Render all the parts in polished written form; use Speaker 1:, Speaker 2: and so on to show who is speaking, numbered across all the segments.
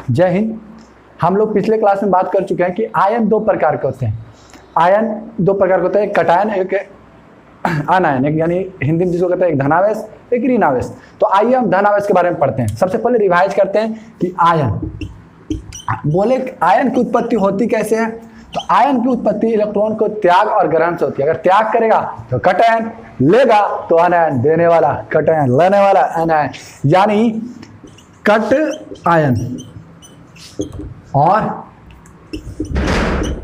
Speaker 1: जय हिंद। हम लोग पिछले क्लास में बात कर चुके हैं कि आयन दो प्रकार के होते हैं। आयन दो प्रकार के होते हैं, एक कटायन एक अनायन, एक यानी हिंदी में जिसको कहते हैं एक धनावेश एक ऋणावेश। तो आइए हम धनावेश के बारे में पढ़ते हैं। सबसे पहले रिवाइज करते हैं कि आयन बोले आयन की उत्पत्ति होती कैसे है। तो आयन की उत्पत्ति इलेक्ट्रॉन को त्याग और ग्रहण से होती है। अगर त्याग करेगा तो कटायन, लेगा तो अनायन, देने वाला कटायन, लेने वाला अनायन, यानी कट आयन और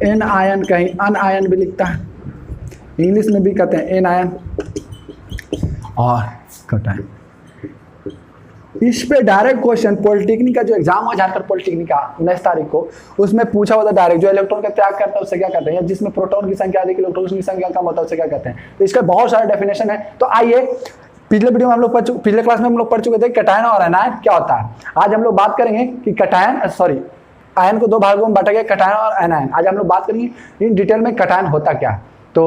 Speaker 1: एन आयन, कहीं अन आयन भी लिखता है, इंग्लिश में भी कहते हैं एन आयन और कटायन। इस पे डायरेक्ट क्वेश्चन पॉलिटेक्निक का जो एग्जाम हुआ झारखंड पॉलिटेक्निक का 19 तारीख को, उसमें पूछा हुआ था डायरेक्ट, जो इलेक्ट्रॉन का त्याग करता है उससे क्या कहते हैं, या जिसमें प्रोटॉन की संख्या अधिक इलेक्ट्रॉन की संख्या कम होता है उससे क्या कहते हैं। तो इसका बहुत सारा डेफिनेशन है। तो आइए, पिछले वीडियो में हम लोग पिछले क्लास में हम लोग पढ़ चुके थे कटायन और अनायन क्या होता है। आज हम लोग बात करेंगे कि आयन को दो भागों में बांटा गया, कटायन और अनायन। आज हम लोग बात करेंगे इन डिटेल में कटायन होता क्या। तो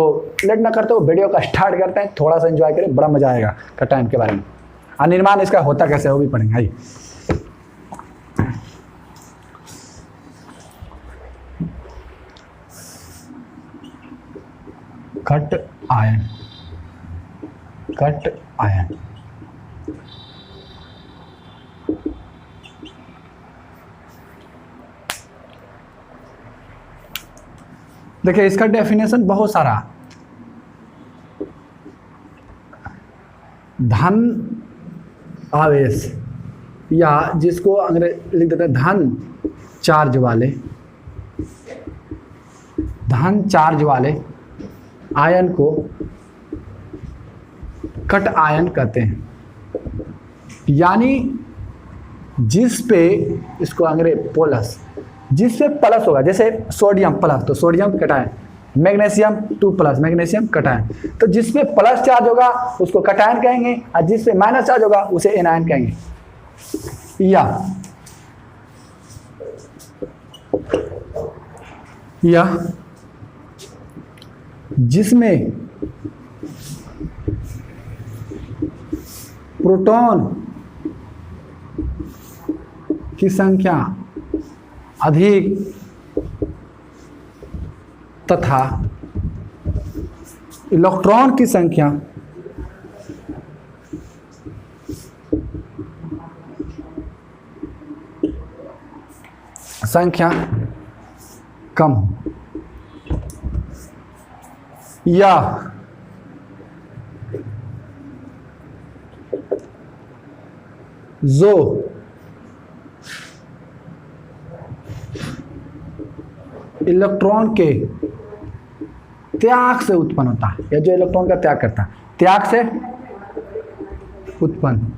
Speaker 1: लेट ना करते हुए वीडियो का स्टार्ट करते हैं, थोड़ा सा एंजॉय करें, बड़ा मजा आएगा कटायन के बारे में। और निर्माण इसका होता कैसे वो भी पढ़ेंगे। आइए, कट आयन, कट आयन देखिए, इसका डेफिनेशन बहुत सारा। धन आवेश, या जिसको अंग्रेजी लिख देते हैं धन चार्ज वाले आयन को कट आयन कहते हैं। यानी जिस पे, इसको अंग्रेजी प्लस, जिससे प्लस होगा, जैसे सोडियम प्लस तो sodium cation, magnesium 2+ magnesium cation. तो जिसपे प्लस चार्ज होगा उसको कटायन कहेंगे, और जिसपे माइनस चार्ज होगा उसे एनायन कहेंगे। या जिसमें प्रोटॉन की संख्या अधिक तथा इलेक्ट्रॉन की संख्या कम हो, या जो इलेक्ट्रॉन के त्याग से उत्पन्न होता है, या जो इलेक्ट्रॉन का त्याग करता है, त्याग से उत्पन्न।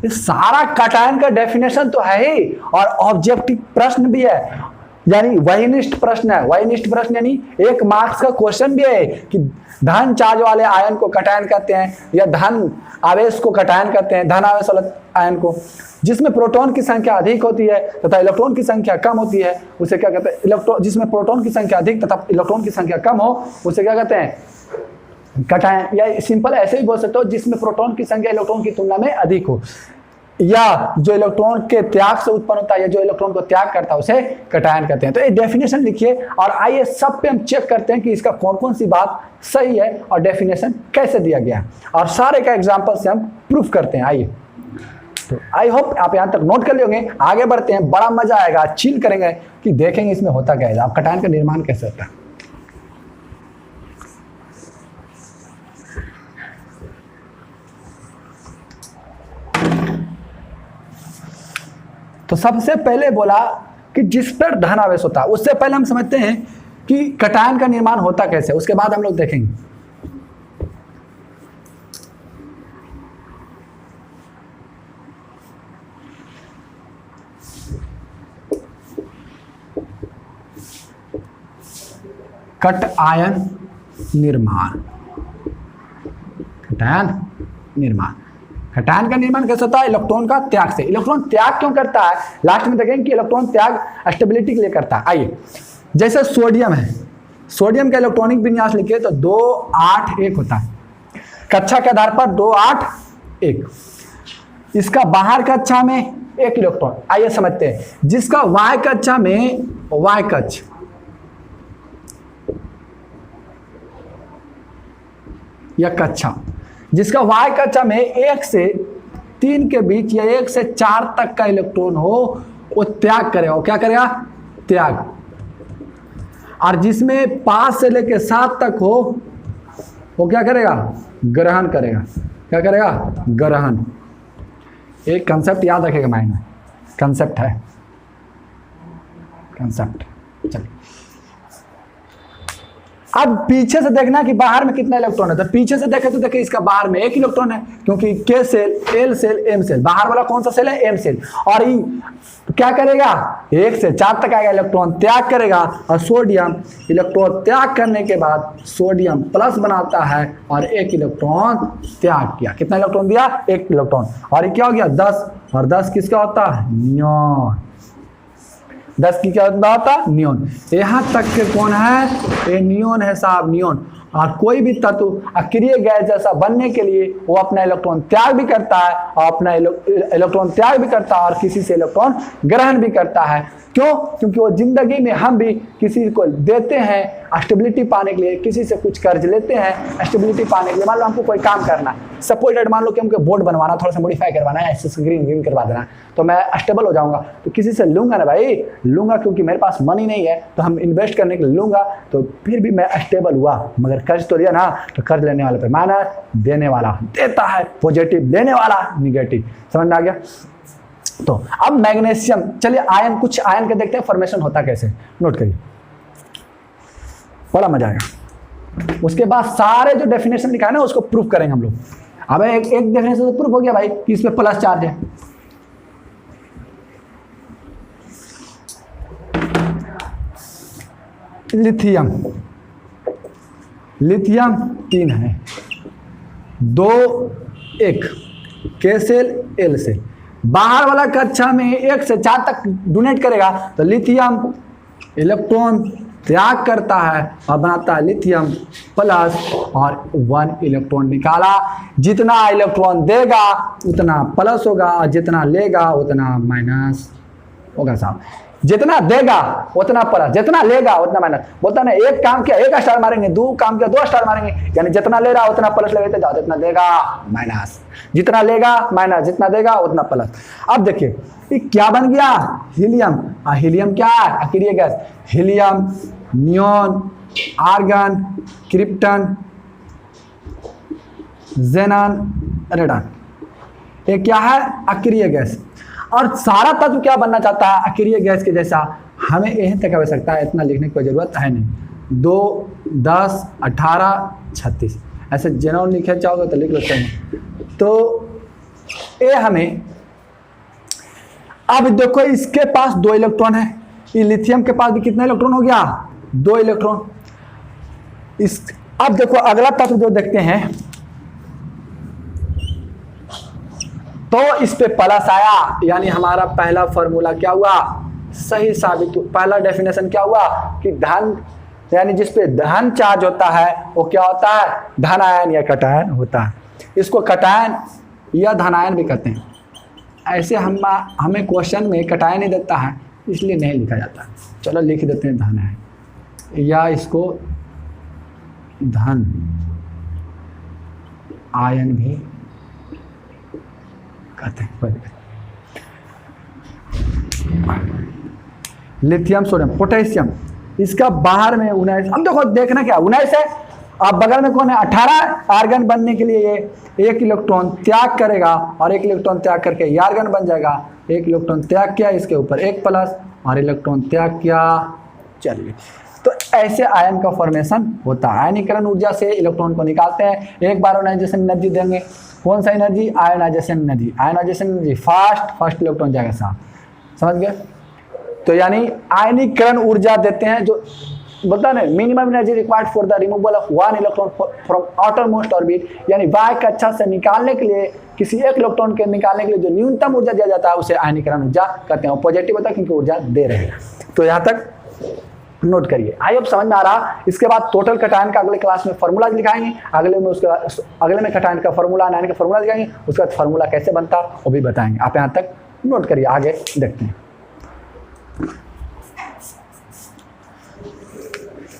Speaker 1: इस सारा कटायन का डेफिनेशन तो है ही, और ऑब्जेक्टिव प्रश्न भी है, यानी वहीनिष्ठ प्रश्न है। वहीनिष्ठ प्रश्न यानी 1 मार्क्स का क्वेश्चन भी है कि धन चार्ज वाले आयन को कटायन कहते हैं, या धन आवेश को कटायन कहते हैं, धन आवेश वाले आयन को। जिसमें प्रोटॉन की संख्या अधिक होती है तथा इलेक्ट्रॉन की संख्या कम होती है उसे क्या कहते हैं, इलेक्ट्रॉन। जिसमें प्रोटॉन की संख्या अधिक तथा इलेक्ट्रॉन की संख्या कम हो उसे क्या कहते हैं, कटायन। या सिंपल ऐसे भी बोल सकते हो, जिसमें प्रोटॉन की संख्या इलेक्ट्रॉन की तुलना में अधिक हो, या जो इलेक्ट्रॉन के त्याग से उत्पन्न होता है, या जो इलेक्ट्रॉन को त्याग करता है उसे कटायन कहते हैं। तो ये डेफिनेशन लिखिए, और आइए सब पे हम चेक करते हैं कि इसका कौन कौन सी बात सही है और डेफिनेशन कैसे दिया गया है, और सारे का एग्जांपल से हम प्रूफ करते हैं। आइए, तो आई होप आप यहां तक नोट कर लोगे। आगे बढ़ते हैं, बड़ा मजा आएगा, चिल करेंगे कि देखेंगे इसमें होता क्या है, आप कटायन का निर्माण कैसे होता है। तो सबसे पहले बोला कि जिस पर धन आवेश होता है, उससे पहले हम समझते हैं कि कटायन का निर्माण होता कैसे, उसके बाद हम लोग देखेंगे। कट आयन निर्माण, कटायन निर्माण। कटायन का निर्माण कैसे होता है, इलेक्ट्रॉन का त्याग से। इलेक्ट्रॉन त्याग क्यों करता है, लास्ट में देखेंगे कि इलेक्ट्रॉन त्याग स्टेबिलिटी के लिए करता है। आइए, जैसे सोडियम है, सोडियम का इलेक्ट्रॉनिक विन्यास लिखे तो 2 8 1 होता है, कक्षा के आधार पर 2 8 1। इसका बाहर कक्षा में एक इलेक्ट्रॉन। आइए समझते हैं। जिसका वाय कक्षा में, वाय कक्ष, या कक्षा, जिसका वाय कक्षा में 1 से 3 के बीच या 1 से 4 तक का इलेक्ट्रॉन हो, वो त्याग करेगा। वो क्या करेगा? त्याग। और जिसमें 5 से लेकर 7 तक हो, वो क्या करेगा? ग्रहण करेगा। क्या करेगा? ग्रहण। एक कंसेप्ट याद रखेगा माइंड में, कंसेप्ट है, कंसेप्ट। चलिए अब पीछे से देखना कि बाहर में कितना इलेक्ट्रॉन है। तो पीछे से देखे तो देखिए इसका बाहर में 1 इलेक्ट्रॉन है, क्योंकि K shell, L shell, M shell. बाहर वाला कौन सा सेल है? M shell. और ये क्या करेगा? 1 से 4 तक आएगा, इलेक्ट्रॉन त्याग करेगा। और सोडियम इलेक्ट्रॉन त्याग करने के बाद सोडियम प्लस बनाता है और 1 इलेक्ट्रॉन त्याग किया। कितना इलेक्ट्रॉन दिया? 1 इलेक्ट्रॉन। और ये क्या हो गया? 10। और 10 किसका होता है? नियॉन। 10 की क्या होता? नियॉन। यहां तक के कौन है? ये नियॉन है साहब, नियॉन। और कोई भी तत्व अक्रिय गैस जैसा बनने के लिए वो अपना इलेक्ट्रॉन त्याग भी करता है, और अपना इलेक्ट्रॉन त्याग भी करता है और किसी से इलेक्ट्रॉन ग्रहण भी करता है। क्यों? क्योंकि वो जिंदगी में हम भी किसी को देते हैं स्टेबिलिटी पाने के लिए, किसी से कुछ कर्ज लेते हैं स्टेबिलिटी पाने के लिए। मान लो हमको कोई काम करना है, सपोज मान लो कि हमको बोर्ड बनवाना, थोड़ा सा मॉडिफाई करवाना है, ऐसे ग्रीन करवा देना, तो मैं स्टेबल हो जाऊंगा तो किसी से लूंगा ना भाई, लूंगा, क्योंकि मेरे पास मनी नहीं है तो हम इन्वेस्ट करने के लिए लूंगा, तो फिर भी मैं स्टेबल हुआ। मगर कर्ज तो लिया ना, तो कर्ज लेने वाले पे माइनस, देने वाला देता है पॉजिटिव, लेने वाला निगेटिव। समझ में आ गया? तो अब मैग्नीशियम, चलिए आयन, कुछ आयन के देखते हैं फॉर्मेशन होता कैसे, नोट करिए, बड़ा मजा आएगा। उसके बाद सारे जो डेफिनेशन लिखा है ना उसको प्रूफ करेंगे हम लोग। अब एक डेफिनेशन तो प्रूफ हो गया भाई कि इस पे प्लस चार्ज है। लिथियम, लिथियम 3 है, 2 1 के सेल, एल सेल। बाहर वाला कक्षा में 1 से 4 तक डोनेट करेगा तो लिथियम इलेक्ट्रॉन त्याग करता है और बनाता है लिथियम प्लस, और 1 इलेक्ट्रॉन निकाला। जितना इलेक्ट्रॉन देगा उतना प्लस होगा और जितना लेगा उतना माइनस होगा साहब। जितना देगा उतना प्लस, जितना लेगा उतना माइनस। बोलता ना, एक काम किया 1 स्टार मारेंगे, 2 काम किया 2 स्टार मारेंगे, यानी जितना ले रहा उतना प्लस लेते जाओ, जितना देगा माइनस, जितना लेगा माइनस, जितना देगा उतना प्लस। अब देखिए ये क्या बन गया? हीलियम। हीलियम क्या है? अक्रिय gas. Helium, neon, argon, krypton, xenon, radon, ये क्या है? अक्रिय गैस। और सारा तत्व क्या बनना चाहता है? अक्रिय गैस के जैसा। हमें यहीं तक आवश्यकता है, इतना लिखने की कोई जरूरत है नहीं। 2 10 18 36 ऐसे जेनॉन लिखे चाहोगे तो लिख लेते हैं। तो ये हमें, अब देखो इसके पास 2 इलेक्ट्रॉन है, ये लिथियम के पास भी कितना इलेक्ट्रॉन हो गया? 2 इलेक्ट्रॉन। इस अब देखो अगला तत्व जो देखते हैं तो इस पे प्लस आया, यानी हमारा पहला फॉर्मूला क्या हुआ? सही साबित। पहला डेफिनेशन क्या हुआ कि धन, यानी जिस पे धन चार्ज होता है वो क्या होता है? धन आयन या कटायन होता है। इसको कटायन या धनायन भी कहते हैं। ऐसे हमें क्वेश्चन में कटायन नहीं देता है इसलिए नहीं लिखा जाता। चलो लिख देते हैं धन आयन, या इसको धन आयन भी कहते हैं। लिथियम, सोडियम, पोटेशियम, इसका बाहर में 19। हम देखो देखना क्या 19 है, अब बगल में कौन है? 18। आर्गन बनने के लिए ये 1 इलेक्ट्रॉन त्याग करेगा और 1 इलेक्ट्रॉन त्याग करके ये आर्गन बन जाएगा। 1 इलेक्ट्रॉन त्याग किया, इसके ऊपर 1 प्लस और इलेक्ट्रॉन त्याग किया। चलिए, तो ऐसे आयन का फॉर्मेशन होता है। आयनीकरण ऊर्जा से इलेक्ट्रॉन को निकालते हैं। एक बार आयोनाइजेशन एनर्जी देंगे, कौन सा energy? Ionization energy. Ionization energy first electron जाएगा साहब, समझ गए? तो यानी आयनीकरण ऊर्जा देते हैं, जो बोलता है minimum energy required for the removal of 1 electron from outer most orbit, यानी बाह्य कक्षा से निकालने के लिए, किसी 1 इलेक्ट्रॉन के निकालने के लिए जो न्यूनतम ऊर्जा दिया जाता है उसे आयनीकरण ऊर्जा कहते हैं। पॉजिटिव होता है क्योंकि ऊर्जा दे रहे हैं। तो यहाँ तक नोट करिए। आई होप समझ में आ रहा। इसके बाद टोटल कटायन का अगले क्लास में फॉर्मूला दिखाएंगे, अगले में कटायन का फॉर्मूला, आयन का फॉर्मूला दिखाएंगे, उसके बाद फॉर्मूला कैसे बनता वो भी बताएंगे। आप यहाँ तक नोट करिए, आगे देखते हैं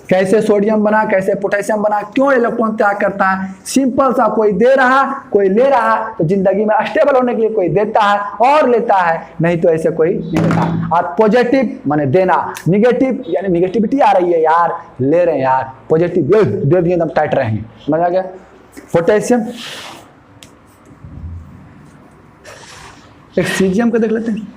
Speaker 1: कैसे सोडियम बना, कैसे पोटेशियम बना, क्यों इलेक्ट्रॉन त्याग करता है। सिंपल सा, कोई दे रहा कोई ले रहा, तो जिंदगी में स्टेबल होने के लिए कोई देता है और लेता है, नहीं तो ऐसे कोई नहीं लेता। और पॉजिटिव माने देना, निगेटिव यानी निगेटिविटी आ रही है यार, ले रहे हैं यार, पॉजिटिव दे दिए एकदम टाइट रहेंगे। समझ आ गया। पोटेशियम, एक सीजियम को देख लेते हैं।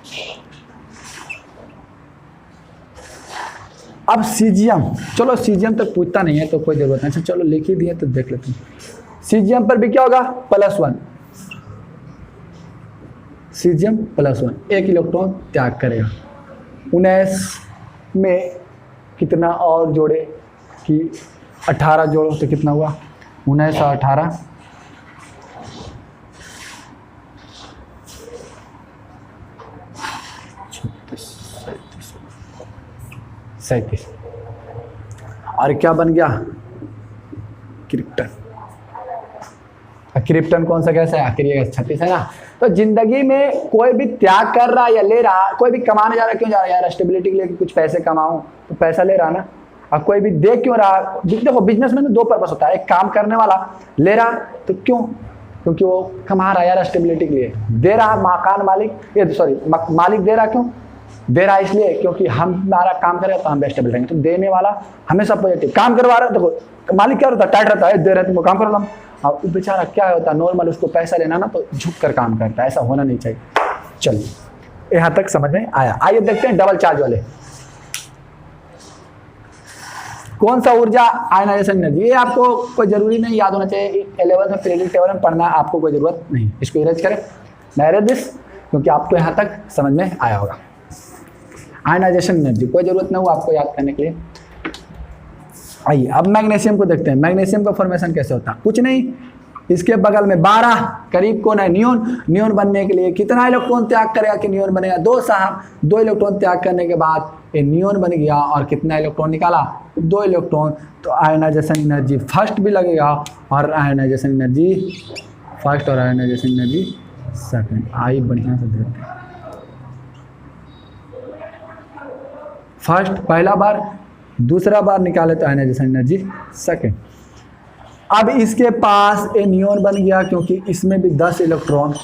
Speaker 1: अब सीजियम, चलो सीजियम तक पूछता नहीं है तो कोई जरूरत नहीं, चलो लिख ही दिए तो देख लेते हैं। सीजियम पर भी क्या होगा, +1, सीजियम +1, 1 इलेक्ट्रॉन त्याग करेगा। 19 में कितना और जोड़े कि 18 जोड़ो तो कितना हुआ, 19 और 18 37। और क्या बन गया, क्रिप्टन। क्रिप्टन कौन सा गैस है, आखिर ये 36 है ना। तो जिंदगी में कोई भी त्याग कर रहा या ले रहा, कोई भी कमाने जा रहा, क्यों जा रहा है यार, स्टेबिलिटी के लिए कुछ पैसे कमाऊं, तो पैसा ले रहा ना। और कोई भी दे क्यों रहा, देखो बिजनेस में 2 पर्पस होता है, एक काम करने वाला ले रहा तो क्यों, क्योंकि वो कमा रहा है यार स्टेबिलिटी के लिए। दे रहा मकान मालिक, ये सॉरी मालिक दे रहा, क्यों दे रहा है, इसलिए क्योंकि हमारा काम करेगा तो हम स्टेबल रहेंगे। तो देने वाला हमेशा पॉजिटिव, काम करवा रहा है, देखो मालिक क्या रहता है, टाइट रहता है, दे रहे तुमको काम करो हम, और बेचारा क्या होता है नॉर्मल, उसको पैसा लेना ना तो झुक कर काम करता है, ऐसा होना नहीं चाहिए। चलिए यहाँ तक समझ में आया। आइए देखते हैं डबल चार्ज वाले। कौन सा ऊर्जा आयनाइजेशन एनर्जी, ये आपको कोई जरूरी नहीं याद होना चाहिए, 11th में पीरियडिक टेबल में पढ़ना आपको कोई जरूरत नहीं, इसको इरेज करें, मैरेज दिस, क्योंकि आपको यहाँ तक समझ में आया होगा। आयनाइजेशन एनर्जी कोई जरूरत नहीं हो आपको याद करने के लिए। आइए अब मैग्नीशियम को देखते हैं। मैग्नीशियम का फॉर्मेशन कैसे होता है, कुछ नहीं, इसके बगल में 12 करीब कौन है, नियोन। नियोन बनने के लिए कितना इलेक्ट्रॉन त्याग करेगा कि नियोन बनेगा, 2 साहब। 2 इलेक्ट्रॉन त्याग करने के बाद ये नियोन बन गया और कितना इलेक्ट्रॉन निकाला, 2 इलेक्ट्रॉन। तो आयनाइजेशन एनर्जी फर्स्ट भी लगेगा और आयनाइजेशन एनर्जी फर्स्ट और आयनाइजेशन एनर्जी सेकंड। आई बढ़िया से देखते हैं, फर्स्ट पहला बार, दूसरा बार निकाले तो आयनाइजेशन एनर्जी सेकंड। अब इसके पास ए नियोन बन गया क्योंकि इसमें भी 10 इलेक्ट्रॉन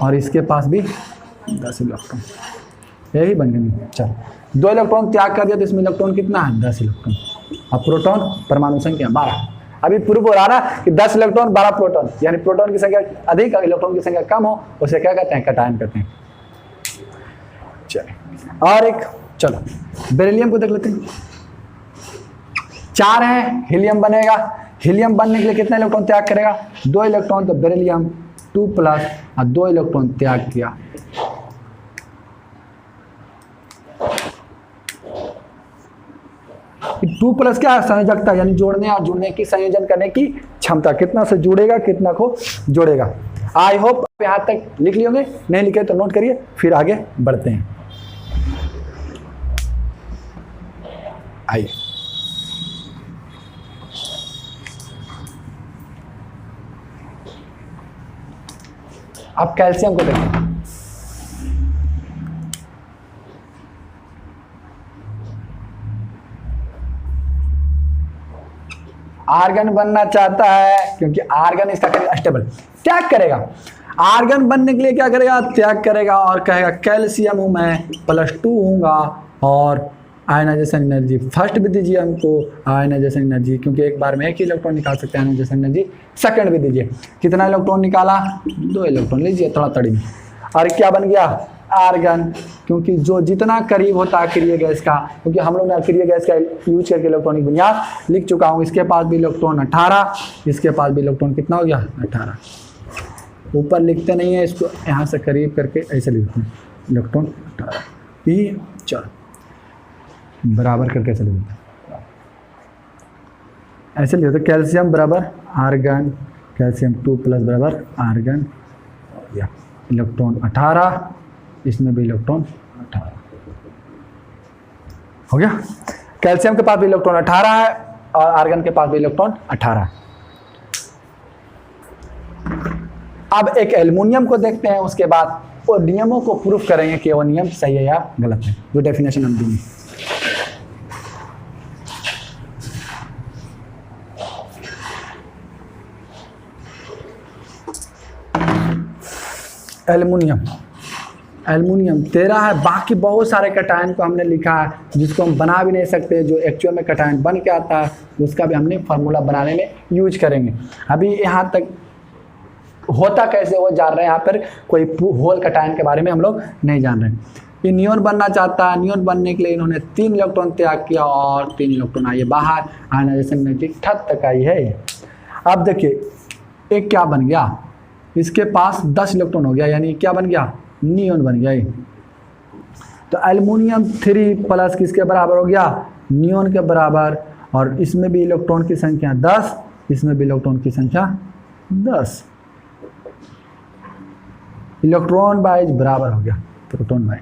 Speaker 1: और इसके पास भी 10 इलेक्ट्रॉन, यही बन गया। चलो 2 इलेक्ट्रॉन त्याग कर दिया तो इसमें इलेक्ट्रॉन कितना है, 10 इलेक्ट्रॉन। अब प्रोटॉन परमाणु संख्या 12। अभी प्रूफ हो रहा ना कि 10 इलेक्ट्रॉन 12 प्रोटॉन, यानी प्रोटॉन की संख्या अधिक इलेक्ट्रॉन की संख्या कम हो, उसे क्या कहते हैं, कटायन कहते हैं। चलिए और एक, चलो बेरिलियम को देख लेते हैं। 4 है, हीलियम बनेगा। हीलियम बनने के लिए कितना इलेक्ट्रॉन त्याग करेगा, 2 इलेक्ट्रॉन। तो बेरिलियम 2+ और 2 इलेक्ट्रॉन त्याग किया। टू प्लस क्या है, संयोजकता, यानी जोड़ने और जुड़ने की, संयोजन करने की क्षमता, कितना से जुड़ेगा कितना को जोड़ेगा। आई होप यहाँ तक लिख लिए होंगे, नहीं लिखे तो नोट करिए, फिर आगे बढ़ते हैं। आइए अब कैल्शियम को देखें। आर्गन बनना चाहता है क्योंकि आर्गन इसका स्टेबल त्याग करेगा। आर्गन बनने के लिए क्या करेगा, त्याग करेगा और कहेगा कैल्शियम हूं मैं, +2 हूँगा और आयनाइजेशन एनर्जी फर्स्ट भी दीजिए हमको, आयनाइजेशन एनर्जी क्योंकि एक बार में एक ही इलेक्ट्रॉन निकाल सकते हैं, आयनाइजेशन एनर्जी सेकंड भी दीजिए। कितना इलेक्ट्रॉन निकाला, 2 इलेक्ट्रॉन लीजिए थोड़ा तड़ी में। और क्या बन गया, आर्गन, क्योंकि जो जितना करीब होता है अक्रिय गैस का, क्योंकि हम लोग ने अक्रिय गैस का यूज करके इलेक्ट्रॉनिक बुनियाद लिख चुका हूँ। इसके पास भी इलेक्ट्रॉन 18, इसके पास भी इलेक्ट्रॉन कितना हो गया, 18। ऊपर लिखते नहीं है, इसको यहाँ से करीब करके ऐसे लिखते हैं, इलेक्ट्रॉन 18 ही। चलो बराबर करके ऐसे लिखते हैं, ऐसे लिखते कैल्शियम बराबर आर्गन, कैल्शियम 2+ बराबर आर्गन, या इलेक्ट्रॉन 18, इसमें भी इलेक्ट्रॉन 18 हो गया। कैल्शियम के पास भी इलेक्ट्रॉन 18 है और आर्गन के पास भी इलेक्ट्रॉन 18 है। अब एक एल्युमिनियम को देखते हैं, उसके बाद वो नियमों को प्रूफ करेंगे कि वो नियम सही है या गलत है, जो डेफिनेशन हम देंगे। एल्युमिनियम 13 है। बाकी बहुत सारे कटायन को हमने लिखा है जिसको हम बना भी नहीं सकते, जो एक्चुअल में कटायन बन के आता है उसका भी हमने फार्मूला बनाने में यूज करेंगे। अभी यहाँ तक होता कैसे वो जान रहे हैं, यहाँ पर कोई होल कटायन के बारे में हम लोग नहीं जान रहे हैं। ये नियोन बनना चाहता है, नियोन बनने के लिए इन्होंने 3 इलेक्ट्रॉन त्याग किया और 3 इलेक्ट्रॉन आइए बाहर, आयनाइजेशन नेगेटिव ठट तक आई है। अब देखिए एक क्या बन गया, इसके पास 10 इलेक्ट्रॉन हो गया, यानी क्या बन गया, नियोन बन गया। तो एल्युमिनियम 3 प्लस किसके बराबर हो गया, नियोन के बराबर, और इसमें भी इलेक्ट्रॉन की संख्या 10, इसमें भी इलेक्ट्रॉन की संख्या 10, इलेक्ट्रॉन वाइज बराबर हो गया प्रोटॉन वाइज।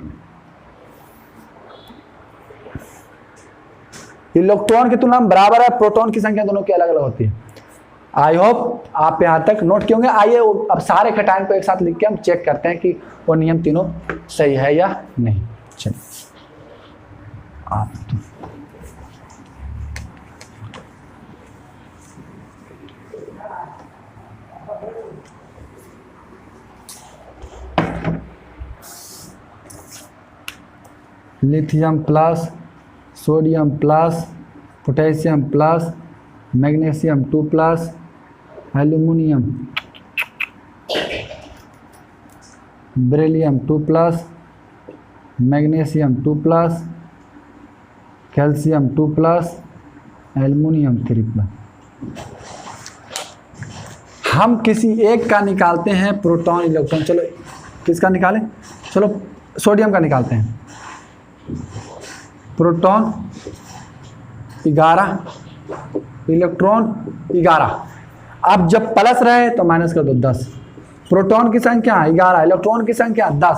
Speaker 1: इलेक्ट्रॉन की तुलना में बराबर है, प्रोटॉन की संख्या दोनों की अलग अलग होती है। आई होप आप यहाँ तक नोट किए होंगे। आइए अब सारे कटायन को एक साथ लिख के हम चेक करते हैं कि वो नियम तीनों सही है या नहीं। चलिए आप lithium plus, sodium plus, potassium plus, magnesium 2 plus, aluminium, beryllium 2 plus, magnesium 2 plus, calcium 2 plus, aluminium 3 plus. हम किसी एक का निकालते हैं प्रोटॉन इलेक्ट्रॉन। चलो किसका निकालें, चलो सोडियम का निकालते हैं। Proton 11, electron 11। अब जब प्लस रहे तो माइनस कर दो 10। प्रोटॉन की संख्या 11, इलेक्ट्रॉन की संख्या 10।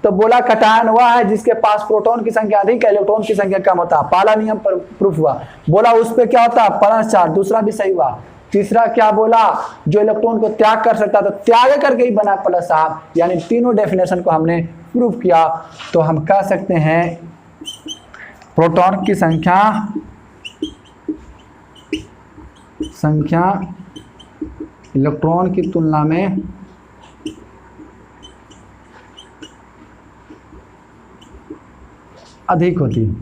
Speaker 1: तो बोला कटायन हुआ है जिसके पास प्रोटॉन की संख्या अधिक है, इलेक्ट्रॉन की संख्या कम होता है। पहला नियम पर प्रूफ हुआ। बोला उस पे क्या होता है, +4, दूसरा भी सही हुआ। तीसरा क्या बोला, जो इलेक्ट्रॉन को त्याग कर सकता तो त्याग करके ही बना +8, यानी तीनों डेफिनेशन को हमने प्रूफ किया। तो हम कह सकते हैं प्रोटॉन की संख्या इलेक्ट्रॉन की तुलना में अधिक होती है।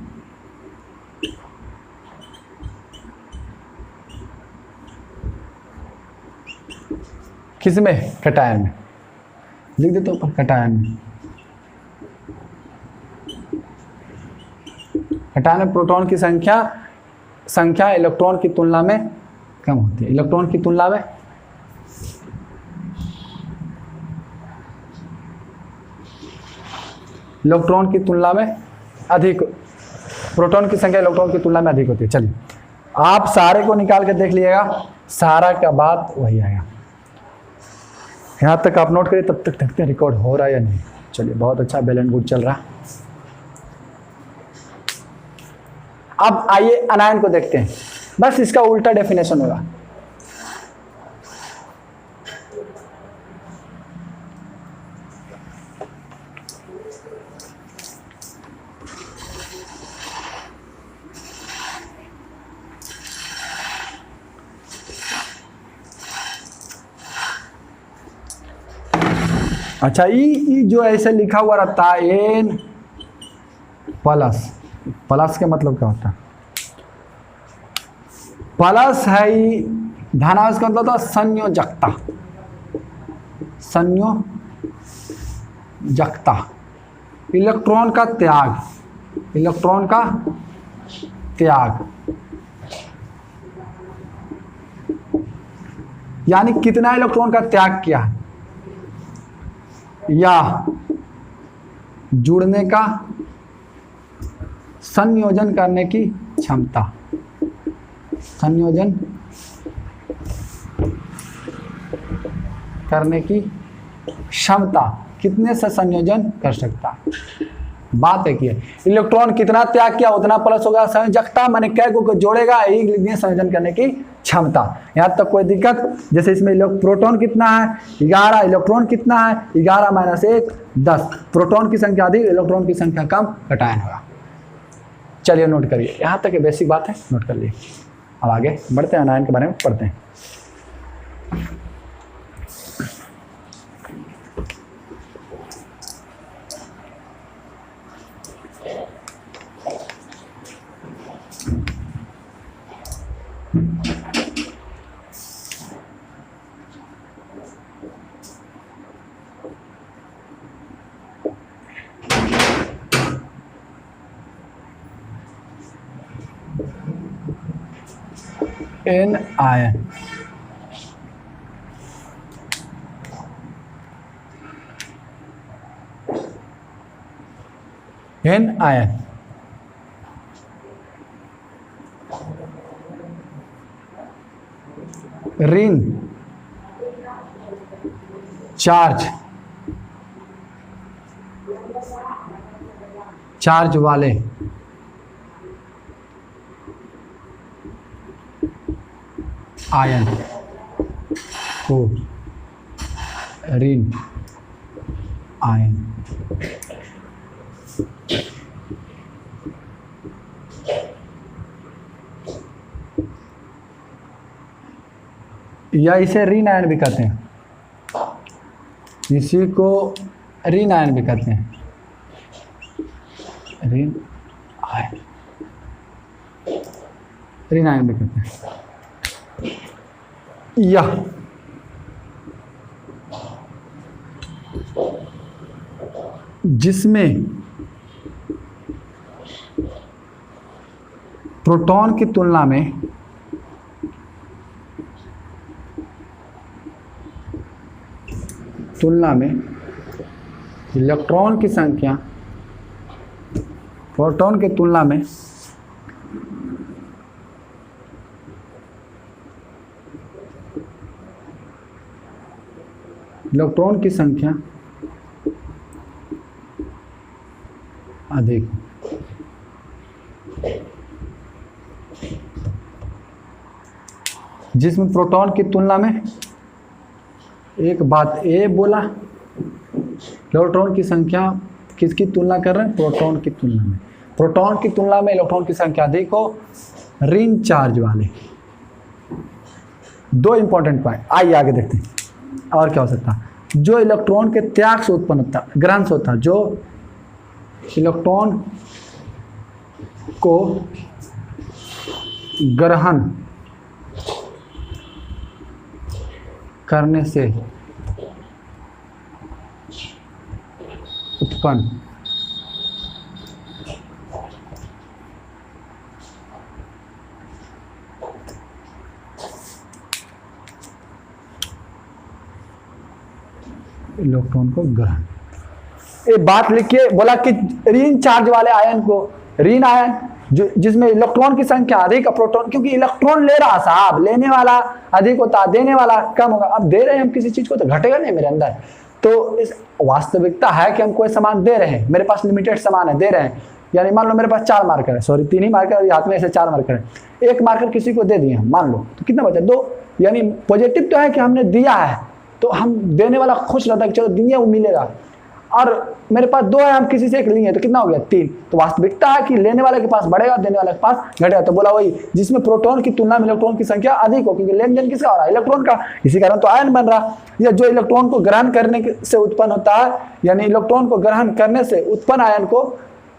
Speaker 1: किसमें, कटायन में। लिख देते ऊपर कटायन में। कटायन में प्रोटॉन की संख्या इलेक्ट्रॉन की तुलना में कम होती है, इलेक्ट्रॉन की तुलना में इलेक्ट्रॉन की तुलना में अधिक, प्रोटॉन की संख्या इलेक्ट्रॉन की तुलना में अधिक होती है। चलिए आप सारे को निकाल के देख लीजिएगा, सारा का बात वही आएगा। यहाँ तक आप नोट करिए, तब तक देखते हैं रिकॉर्ड हो रहा है या नहीं। चलिए बहुत अच्छा, वेल एंड गुड चल रहा। अब आइए अनायन को देखते हैं, बस इसका उल्टा डेफिनेशन होगा। अच्छा, ई जो ऐसे लिखा हुआ रहता है N प्लस के मतलब क्या होता है, प्लस है ई, धनावेश का मतलब था संयोजकता, इलेक्ट्रॉन का त्याग, यानी कितना इलेक्ट्रॉन का त्याग किया है, या जुड़ने का, संयोजन करने की क्षमता, संयोजन करने की क्षमता, कितने से संयोजन कर सकता, बात एक ही है। इलेक्ट्रॉन कितना त्याग किया उतना प्लस होगा। संयोजकता माने कै को जोड़ेगा यही लिख दिए संयोजन करने की क्षमता। यहाँ तक कोई दिक्कत? जैसे इसमें प्रोटॉन कितना है 11, इलेक्ट्रॉन कितना है 11 माइनस 1 10। प्रोटॉन की संख्या अधिक, इलेक्ट्रॉन की संख्या कम, कटायन होगा। चलिए नोट करिए, यहाँ तक ये बेसिक बात है, नोट कर लिए। अब आगे बढ़ते हैं, आयन के बारे में पढ़ते हैं। एन आयन एन आयन ऋण चार्ज वाले आयन को ऋण आयन या इसे ऋण आयन भी कहते हैं, इसी को ऋण आयन भी कहते हैं, ऋण आयन भी कहते हैं। यह जिसमें प्रोटॉन की तुलना में इलेक्ट्रॉन की संख्या प्रोटॉन की तुलना में इलेक्ट्रॉन की संख्या अधिक, जिसमें प्रोटॉन की तुलना में, एक बात ए बोला, इलेक्ट्रॉन की संख्या किसकी तुलना कर रहे हैं? प्रोटॉन की तुलना में। प्रोटॉन की तुलना में इलेक्ट्रॉन की संख्या अधिक हो, ऋण चार्ज वाले। दो इंपॉर्टेंट पॉइंट, आइए आगे देखते हैं। और क्या हो सकता है? जो इलेक्ट्रॉन के त्याग से उत्पन्न होता है, ग्रहण से होता है, जो इलेक्ट्रॉन को ग्रहण करने से उत्पन्न इलेक्ट्रॉन को ग्रहण, ये बात लिखिए। बोला कि ऋण चार्ज वाले आयन को ऋण आयन, जो जिसमें इलेक्ट्रॉन की संख्या अधिक, प्रोटॉन, क्योंकि इलेक्ट्रॉन ले रहा साहब, लेने वाला अधिक होता, देने वाला कम होगा। अब दे रहे हैं हम किसी चीज को तो घटेगा नहीं मेरे अंदर। तो इस वास्तविकता है कि हम कोई सामान दे रहे हैं, मेरे पास लिमिटेड सामान है, दे रहे हैं। यानी मान लो मेरे पास 4 मार्कर है, सॉरी 3 ही मार्कर है, हाथ में ऐसे 4 मार्कर है, एक मार्कर किसी को दे दिए मान लो, तो कितना बचा? 2। यानी पॉजिटिव तो है कि हमने दिया है, तो हम देने वाला खुश रहता है कि चलो दिया वो मिलेगा। और मेरे पास 2 है, हम किसी से एक लिए तो कितना हो गया? 3। तो वास्तविकता है कि लेने वाले के पास बढ़ेगा, देने वाले के पास घटेगा। तो बोला वही, जिसमें प्रोटॉन की तुलना में इलेक्ट्रॉन की संख्या अधिक हो, क्योंकि लेन देन किसका हो रहा है? इलेक्ट्रॉन का, इसी कारण तो आयन बन रहा। या जो इलेक्ट्रॉन को ग्रहण करने से उत्पन्न होता है, यानी इलेक्ट्रॉन को ग्रहण करने से उत्पन्न आयन को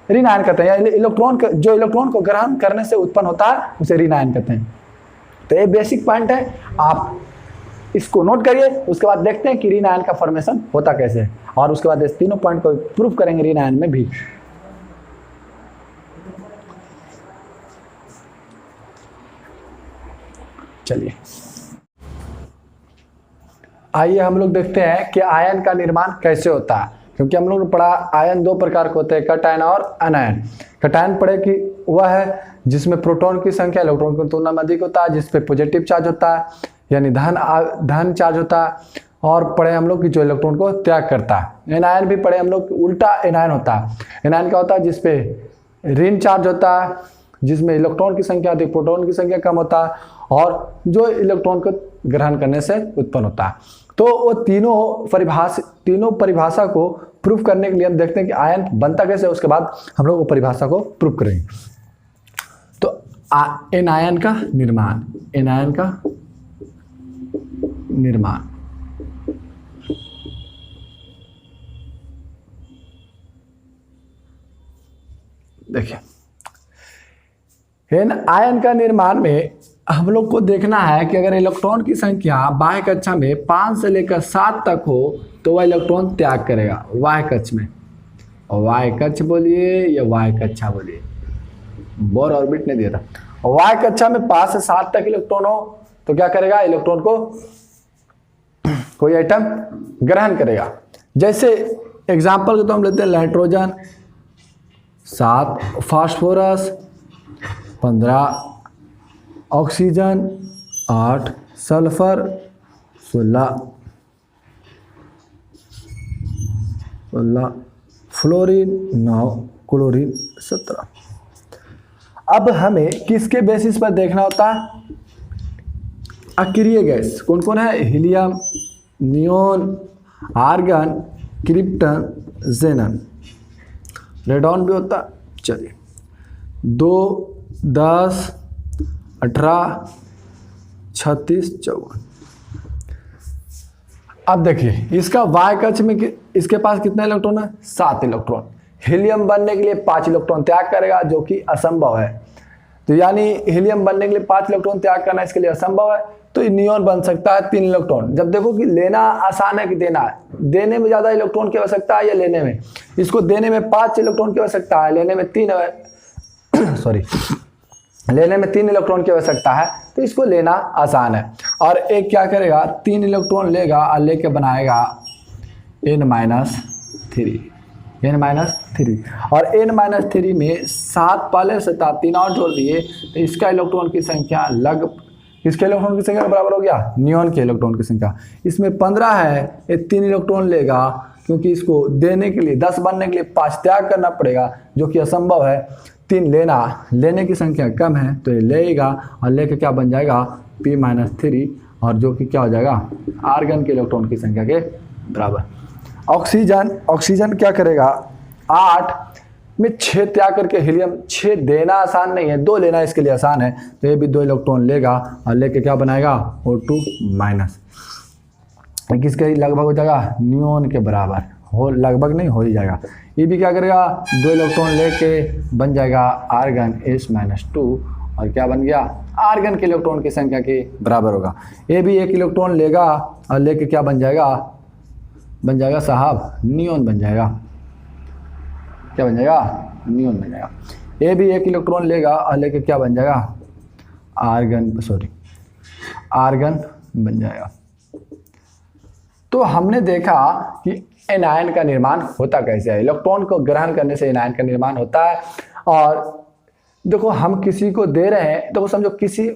Speaker 1: ऋण आयन कहते हैं। या जो इलेक्ट्रॉन को ग्रहण करने से उत्पन्न होता है उसे ऋण आयन कहते हैं। तो ये बेसिक पॉइंट है, आप इसको नोट करिए। उसके बाद देखते हैं कि ऋण आयन का फॉर्मेशन होता कैसे है, और उसके बाद इस तीनों पॉइंट को प्रूफ करेंगे ऋण आयन में भी। चलिए आइए हम लोग देखते हैं कि आयन का निर्माण कैसे होता है। क्योंकि हम लोग ने पढ़ा आयन 2 प्रकार के होते हैं, कटायन और अनायन। कटायन पढ़े कि वह है जिसमें प्रोटॉन की संख्या इलेक्ट्रॉन की तुलना में अधिक होता है, जिसपे पॉजिटिव चार्ज होता है, यानी धन चार्ज होता है। और पढ़े हम लोग कि जो इलेक्ट्रॉन को त्याग करता है। एनायन भी पढ़े हम लोग, उल्टा एनायन होता है। एनायन क्या होता है? जिसपे ऋण चार्ज होता है, जिसमें इलेक्ट्रॉन की संख्या अधिक, प्रोटॉन की संख्या कम होता है, और जो इलेक्ट्रॉन को ग्रहण करने से उत्पन्न होता है। तो वो तीनों परिभाषा को प्रूफ करने के लिए हम देखते हैं कि आयन बनता कैसे है, उसके बाद हम लोग वो परिभाषा को प्रूफ करेंगे। तो एनायन का निर्माण, एनायन का निर्माण, देखिए आयन का निर्माण में हम लोग को देखना है कि अगर इलेक्ट्रॉन की संख्या बाह्य कक्षा में 5 से लेकर 7 तक हो तो वह इलेक्ट्रॉन त्याग करेगा बाह्य कक्ष में। और बाह्य कक्ष बोलिए या बाह्य कक्षा बोलिए, बोर ऑर्बिट ने दिया था। बाह्य कक्षा में 5 से 7 तक इलेक्ट्रॉन हो तो क्या करेगा? इलेक्ट्रॉन को कोई आइटम ग्रहण करेगा। जैसे एग्जाम्पल तो हम लेते हैं nitrogen 7, phosphorus 15, oxygen 8, sulphur 16, fluorine 9, chlorine 17। अब हमें किसके बेसिस पर देखना होता है? अक्रिय गैस कौन कौन है? Helium, neon, argon, krypton, जेनन, radon भी होता है। चलिए 2, 10, 18, 36, 54। अब देखिए इसका वाय कक्ष में इसके पास कितना इलेक्ट्रॉन है? 7 इलेक्ट्रॉन। हीलियम बनने के लिए 5 इलेक्ट्रॉन त्याग करेगा जो कि असंभव है। तो यानी हीलियम बनने के लिए 5 इलेक्ट्रॉन त्याग करना इसके लिए असंभव है। तो नियोन बन सकता है 3 इलेक्ट्रॉन। जब देखो कि लेना आसान है कि देना है, देने में ज्यादा इलेक्ट्रॉन की आवश्यकता है या लेने में? इसको देने में 5 इलेक्ट्रॉन की आवश्यकता है, लेने में 3 सॉरी लेने में 3 इलेक्ट्रॉन की आवश्यकता है, तो इसको लेना आसान है। और एक क्या करेगा? 3 इलेक्ट्रॉन लेगा और लेके बनाएगा n-3, और n-3 में 7 पहले से था, 3 और जोड़ दिए तो इसका इलेक्ट्रॉन की संख्या किसके इलेक्ट्रॉन की संख्या के बराबर हो गया? नियोन के इलेक्ट्रॉन की संख्या। इसमें 15 है, ये 3 इलेक्ट्रॉन लेगा क्योंकि इसको देने के लिए 10 बनने के लिए 5 त्याग करना पड़ेगा जो कि असंभव है। 3 लेने की संख्या कम है तो ये लेगा और लेके क्या बन जाएगा? P-3, और जो कि क्या हो जाएगा? आर्गन के इलेक्ट्रॉन की संख्या के बराबर। ऑक्सीजन क्या करेगा? 8 में 6 त्याग करके हीलियम, 6 देना आसान नहीं है, 2 लेना इसके लिए आसान है, तो ये भी 2 इलेक्ट्रॉन लेगा और लेके क्या बनाएगा? O2-। किसके लगभग हो जाएगा? नियोन के बराबर, हो लगभग नहीं हो ही जाएगा। ये भी क्या करेगा? 2 इलेक्ट्रॉन लेके बन जाएगा आर्गन S-2, और क्या बन गया? आर्गन के इलेक्ट्रॉन की संख्या के बराबर होगा। ये भी 1 इलेक्ट्रॉन लेगा और लेके क्या बन जाएगा? बन जाएगा साहब नियोन बन जाएगा। क्या बन जाएगा? नियोन बन जाएगा। ये भी 1 इलेक्ट्रॉन लेगा और लेके क्या बन जाएगा? आर्गन बन जाएगा। तो हमने देखा कि एनायन का निर्माण होता कैसे है। इलेक्ट्रॉन को ग्रहण करने से एनायन का निर्माण होता है। और देखो हम किसी को दे रहे हैं, तो समझो किसी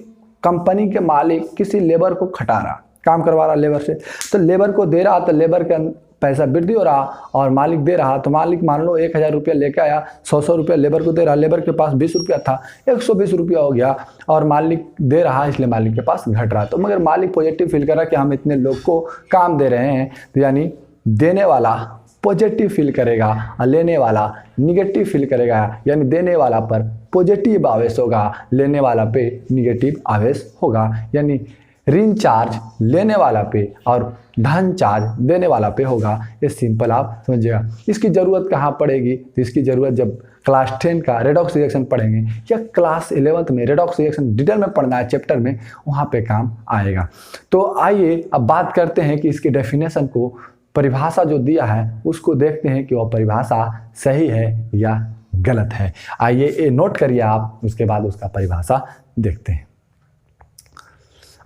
Speaker 1: कंपनी के मालिक किसी लेबर को खटा रहा, काम करवा रहा लेबर से, तो लेबर को दे रहा तो लेबर का पैसा वृद्धि हो रहा, और मालिक दे रहा तो मालिक मान लो 1000 रुपया लेके आया, 100 रुपया लेबर को दे रहा, लेबर के पास 20 रुपया था, 120 रुपया हो गया, और मालिक दे रहा इसलिए मालिक के पास घट रहा। तो मगर मालिक पॉजिटिव फील कर रहा कि हम इतने लोग को काम दे रहे हैं, तो यानी देने वाला पॉजिटिव फील करेगा और लेने वाला निगेटिव फील करेगा, यानी देने वाला पर पॉजिटिव आवेश होगा, लेने वाला पे निगेटिव आवेश होगा। यानी ऋण चार्ज लेने वाला पे और धन चार्ज देने वाला पे होगा। ये सिंपल आप समझिएगा। इसकी ज़रूरत कहाँ पड़ेगी? तो इसकी ज़रूरत जब क्लास 10 का रेडॉक्स रिएक्शन पढ़ेंगे या क्लास 11th में रेडॉक्स रिएक्शन डिटेल में पढ़ना है चैप्टर में, वहाँ पे काम आएगा। तो आइए अब बात करते हैं कि इसकी डेफिनेशन को, परिभाषा जो दिया है उसको देखते हैं कि वह परिभाषा सही है या गलत है। आइए ये नोट करिए आप, उसके बाद उसका परिभाषा देखते हैं।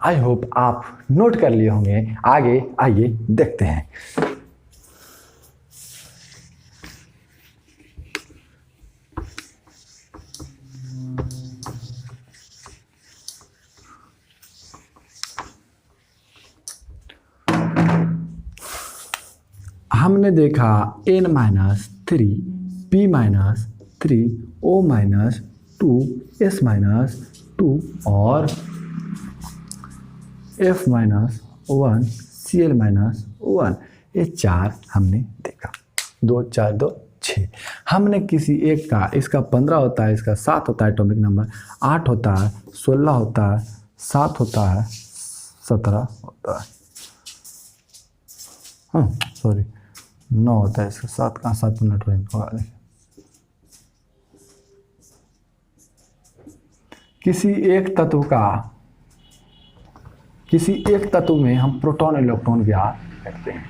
Speaker 1: आई होप आप नोट कर लिए होंगे। आगे आइए देखते हैं। हमने देखा n-3 p-3 o-2 s-2 और f-1 cl-1, ये 4 हमने देखा। 2 4 2 6। हमने किसी एक का, इसका 15 होता है, इसका 7 होता है एटॉमिक नंबर, 8 होता है, 16 होता है, 7 होता है, 17 होता है, सॉरी 9 होता है, इसका 7 कहाँ, 7 मिनट होगा। किसी एक तत्व में हम प्रोटॉन इलेक्ट्रॉन ज्ञात करते हैं।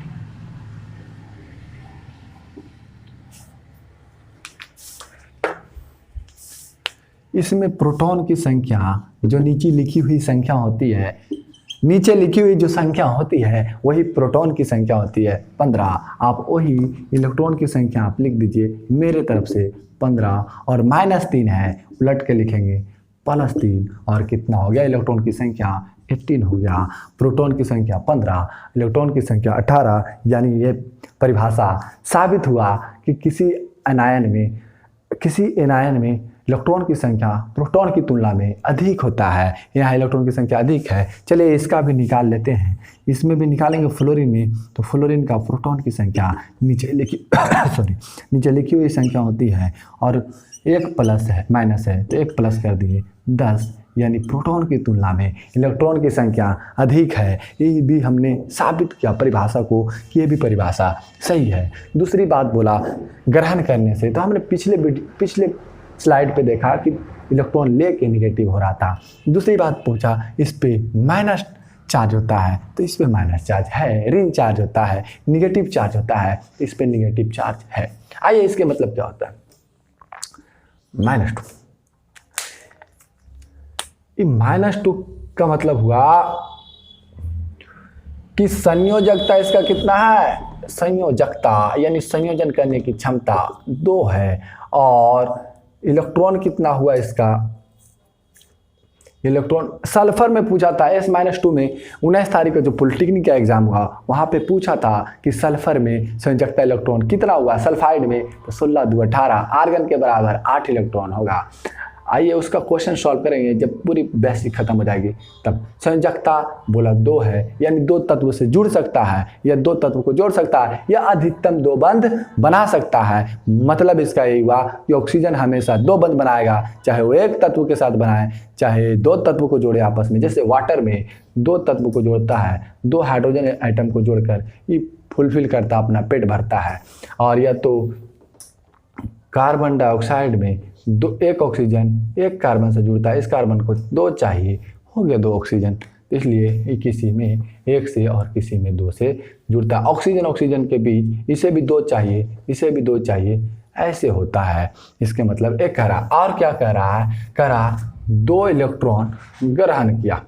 Speaker 1: इसमें प्रोटॉन की संख्या जो नीचे लिखी हुई संख्या होती है, नीचे लिखी हुई जो संख्या होती है वही प्रोटॉन की संख्या होती है 15। आप वही इलेक्ट्रॉन की संख्या आप लिख दीजिए मेरे तरफ से 15 और -3 है, उलट के लिखेंगे +3 और कितना हो गया, इलेक्ट्रॉन की संख्या 18 हो गया। प्रोटॉन की संख्या 15, इलेक्ट्रॉन की संख्या 18। यानी ये परिभाषा साबित हुआ कि किसी एनायन में इलेक्ट्रॉन की संख्या प्रोटॉन की तुलना में अधिक होता है। यहाँ इलेक्ट्रॉन की संख्या अधिक है। चलिए इसका भी निकाल लेते हैं। इसमें भी निकालेंगे फ्लोरीन में, तो फ्लोरीन का प्रोटॉन की संख्या नीचे लिखी हुई संख्या होती है और एक प्लस है माइनस है तो एक प्लस कर दिए 10, यानी प्रोटॉन की तुलना में इलेक्ट्रॉन की संख्या अधिक है। ये भी हमने साबित किया परिभाषा को कि ये भी परिभाषा सही है। दूसरी बात बोला ग्रहण करने से, तो हमने पिछले स्लाइड पे देखा कि इलेक्ट्रॉन लेके निगेटिव हो रहा था। दूसरी बात पूछा इस पे माइनस चार्ज होता है, तो इस पे माइनस चार्ज है। ऋण चार्ज होता है, निगेटिव चार्ज होता है, इस पे निगेटिव चार्ज है। आइए इसके मतलब क्या होता है। -2, -2 का मतलब हुआ कि संयोजकता इसका कितना है, संयोजकता यानी संयोजन करने की क्षमता 2 है। और इलेक्ट्रॉन कितना हुआ इसका, इलेक्ट्रॉन सल्फर में पूछा था S-2 में 19 तारीख को जो पॉलिटेक्निक का एग्जाम हुआ वहाँ पे पूछा था कि सल्फर में संयोजकता इलेक्ट्रॉन कितना हुआ सल्फाइड में, तो 16 2 18, आर्गन के बराबर 8 इलेक्ट्रॉन होगा। आइए उसका क्वेश्चन सॉल्व करेंगे जब पूरी बेसिक खत्म हो जाएगी तब। संयोजकता बोला 2 है, यानी 2 तत्व से जुड़ सकता है या 2 तत्व को जोड़ सकता है या अधिकतम 2 बंध बना सकता है। मतलब इसका यही हुआ कि ऑक्सीजन हमेशा 2 बंध बनाएगा, चाहे वो एक तत्व के साथ बनाए चाहे 2 तत्व को जोड़े आपस में। जैसे वाटर में 2 तत्व को जोड़ता है, 2 हाइड्रोजन आइटम को जोड़कर ये फुलफिल करता अपना पेट भरता है। और या तो कार्बन डाइऑक्साइड में एक ऑक्सीजन एक कार्बन से जुड़ता है, इस कार्बन को 2 चाहिए, हो गया 2 ऑक्सीजन, इसलिए किसी में 1 से और किसी में 2 से जुड़ता है। ऑक्सीजन के बीच इसे भी 2 चाहिए, इसे भी 2 चाहिए, ऐसे होता है। इसके मतलब एक कह रहा और क्या कह रहा है, कह रहा 2 इलेक्ट्रॉन ग्रहण किया,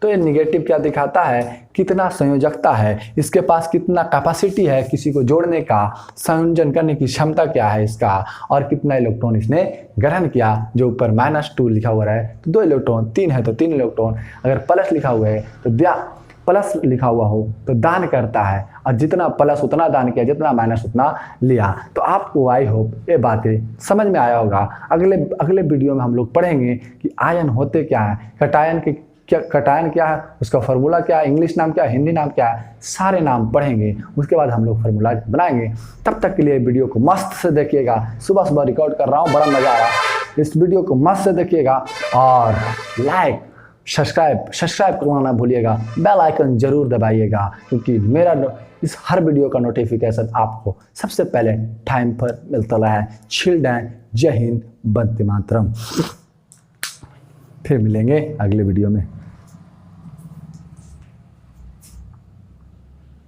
Speaker 1: तो ये निगेटिव क्या दिखाता है, कितना संयोजकता है, इसके पास कितना कैपेसिटी है किसी को जोड़ने का, संयोजन करने की क्षमता क्या है इसका, और कितना इलेक्ट्रॉन इसने ग्रहण किया। जो ऊपर -2 लिखा हुआ है तो 2 इलेक्ट्रॉन, 3 है तो 3 इलेक्ट्रॉन, अगर प्लस लिखा हुआ है तो प्लस लिखा हुआ हो तो दान करता है, और जितना प्लस उतना दान किया, जितना माइनस उतना लिया। तो आपको आई होप ये बातें समझ में आया होगा। अगले वीडियो में हम लोग पढ़ेंगे कि आयन होते क्या है, कटायन क्या है, उसका फार्मूला क्या है, इंग्लिश नाम क्या है, हिंदी नाम क्या है, सारे नाम पढ़ेंगे। उसके बाद हम लोग फार्मूला बनाएंगे। तब तक के लिए वीडियो को मस्त से देखिएगा। सुबह रिकॉर्ड कर रहा हूँ, बड़ा मजा आ रहा है। इस वीडियो को मस्त से देखिएगा और लाइक सब्सक्राइब करवाना ना भूलिएगा, बेल आइकन जरूर दबाइएगा, क्योंकि मेरा इस हर वीडियो का नोटिफिकेशन आपको सबसे पहले टाइम पर मिलता है। चिल्ड्रन, जय हिंद, वंदे मातरम। फिर मिलेंगे अगले वीडियो में।